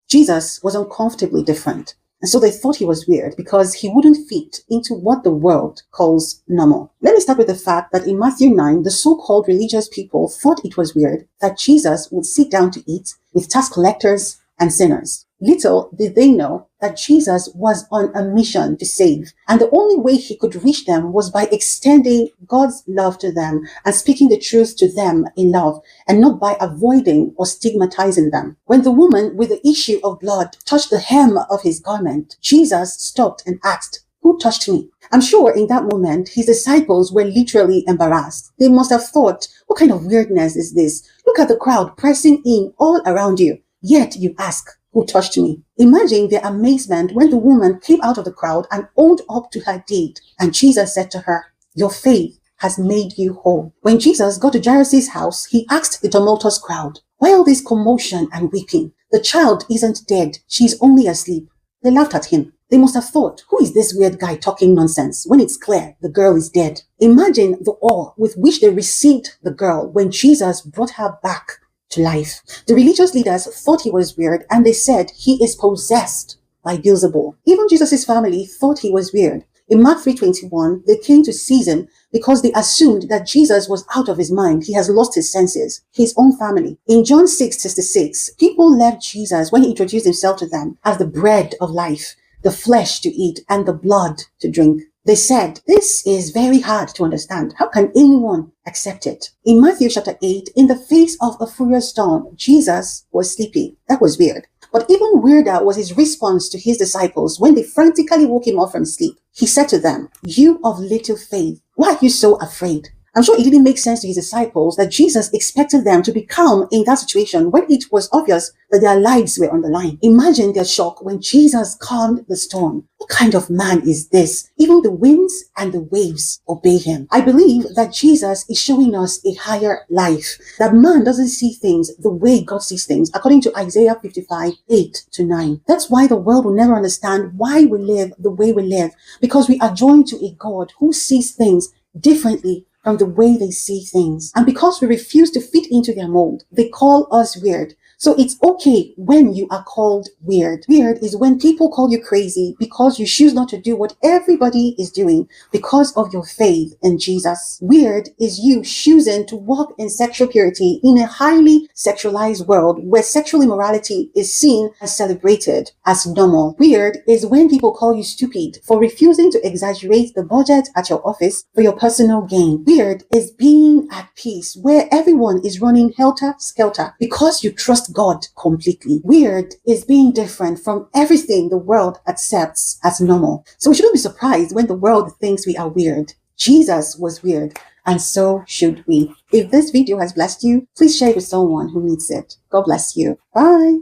Jesus was uncomfortably different. And so they thought he was weird because he wouldn't fit into what the world calls normal. Let me start with the fact that in Matthew 9, the so-called religious people thought it was weird that Jesus would sit down to eat with tax collectors and sinners. Little did they know that Jesus was on a mission to save, and the only way he could reach them was by extending God's love to them and speaking the truth to them in love, and not by avoiding or stigmatizing them. When the woman with the issue of blood touched the hem of his garment, Jesus stopped and asked, "Who touched me?" I'm sure in that moment, his disciples were literally embarrassed. They must have thought, what kind of weirdness is this? Look at the crowd pressing in all around you, yet you ask, "Who touched me?" Imagine their amazement when the woman came out of the crowd and owned up to her deed. And Jesus said to her, "Your faith has made you whole." When Jesus got to Jairus' house, he asked the tumultuous crowd, "Why all this commotion and weeping? The child isn't dead. She's only asleep." They laughed at him. They must have thought, who is this weird guy talking nonsense when it's clear the girl is dead? Imagine the awe with which they received the girl when Jesus brought her back to life. The religious leaders thought he was weird, and they said he is possessed by Beelzebul. Even Jesus' family thought he was weird. In Mark 3:21, they came to seize him because they assumed that Jesus was out of his mind. He has lost his senses. His own family. In John 6:66, people left Jesus when he introduced himself to them as the bread of life, the flesh to eat, and the blood to drink. They said, "This is very hard to understand. How can anyone accept it?" In Matthew chapter 8, in the face of a furious storm, Jesus was sleeping. That was weird. But even weirder was his response to his disciples when they frantically woke him up from sleep. He said to them, "You of little faith, why are you so afraid?" I'm sure it didn't make sense to his disciples that Jesus expected them to be calm in that situation when it was obvious that their lives were on the line. Imagine their shock when Jesus calmed the storm. What kind of man is this? Even the winds and the waves obey him. I believe that Jesus is showing us a higher life, that man doesn't see things the way God sees things, according to Isaiah 55:8-9. That's why the world will never understand why we live the way we live, because we are joined to a God who sees things differently from the way they see things. And because we refuse to fit into their mold, they call us weird. So it's okay when you are called weird. Weird is when people call you crazy because you choose not to do what everybody is doing because of your faith in Jesus. Weird is you choosing to walk in sexual purity in a highly sexualized world where sexual immorality is seen and celebrated as normal. Weird is when people call you stupid for refusing to exaggerate the budget at your office for your personal gain. Weird is being at peace where everyone is running helter-skelter because you trust God completely. Weird is being different from everything the world accepts as normal. So we shouldn't be surprised when the world thinks we are weird. Jesus was weird, and so should we. If this video has blessed you, please share it with someone who needs it. God bless you. Bye.